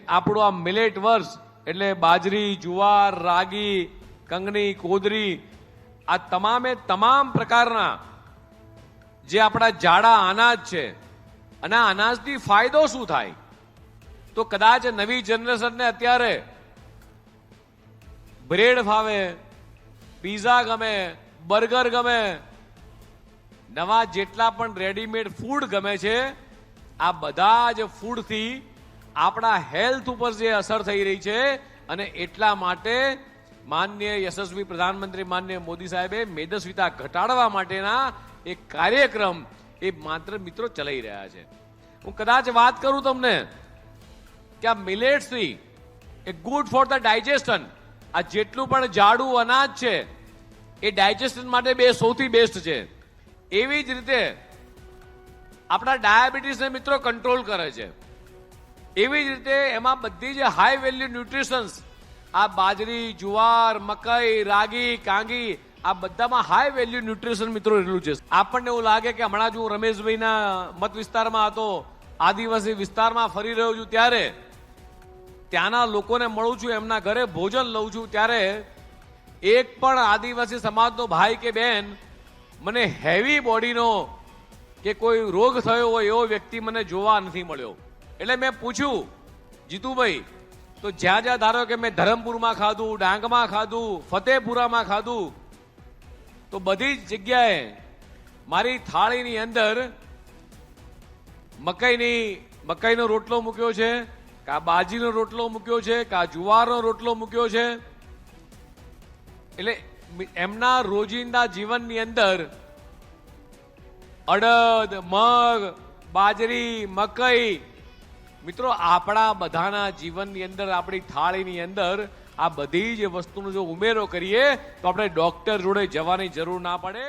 આપણું આ મિલેટ વર્ષ એટલે બાજરી, જુવાર, રાગી, કંગની, કોદરી આ તમામ પ્રકારના જે આપણા જાડા અનાજ છે અને આ અનાજથી ફાયદો શું થાય તો કદાચ નવી જનરેશનને અત્યારે બ્રેડ ભાવે, પીઝા ગમે, બર્ગર ગમે, નવા જેટલા પણ રેડીમેડ ફૂડ ગમે છે આ બધા જ ફૂડથી આપણા હેલ્થ ઉપર જે અસર થઈ રહી છે અને એટલા માટે માનનીય યશસ્વી પ્રધાનમંત્રી માનનીય મોદી સાહેબે મેદસ્વીતા ઘટાડવા માટેના એક કાર્યક્રમ એ માત્ર મિત્રો ચલાવી રહ્યા છે. હું કદાચ વાત કરું તમને કે આ મિલેટ્સથી એ ગુડ ફોર ધ ડાયજેશન, આ જેટલું પણ જાડું અનાજ છે એ ડાયજેશન માટે સૌથી બેસ્ટ છે. એવી જ રીતે આપણા ડાયાબિટીસને મિત્રો કંટ્રોલ કરે છે. એવી જ રીતે એમાં બધી જે હાઈ વેલ્યુ ન્યુટ્રિશન્સ આ બાજરી, જુવાર, મકાઈ, રાગી, કાંગી આ બધામાં હાઈ વેલ્યુ ન્યુટ્રિશન મિત્રો રહેલું છે. આપણને એવું લાગે કે હમણાં જ હું રમેશભાઈના મત વિસ્તારમાં હતો, આદિવાસી વિસ્તારમાં ફરી રહ્યો છું, ત્યારે ત્યાંના લોકોને મળું છું, એમના ઘરે ભોજન લઉં છું, ત્યારે એક પણ આદિવાસી સમાજનો ભાઈ કે બહેન મને હેવી બોડીનો કે કોઈ રોગ થયો હોય એવો વ્યક્તિ મને જોવા નથી મળ્યો. એટલે મેં પૂછ્યું, જીતુભાઈ તો જ્યાં જ્યાં ધારો કે મેં ધરમપુરમાં ખાધું, ડાંગમાં ખાધું, ફતેપુરામાં ખાધું, તો બધી જ જગ્યાએ મારી થાળીની અંદર મકાઈનો રોટલો મૂક્યો છે, કા બાજીનો રોટલો મૂક્યો છે, કા જુવારનો રોટલો મૂક્યો છે. એટલે એમના રોજિંદા જીવનની અંદર અડદ, મગ, બાજરી, મકાઈ મિત્રો આપણા બધાના જીવનની અંદર, આપણી થાળીની અંદર આ બધી જ વસ્તુનો જો ઉમેરો કરીએ તો આપણે ડોક્ટર જોડે જવાની જરૂર ના પડે.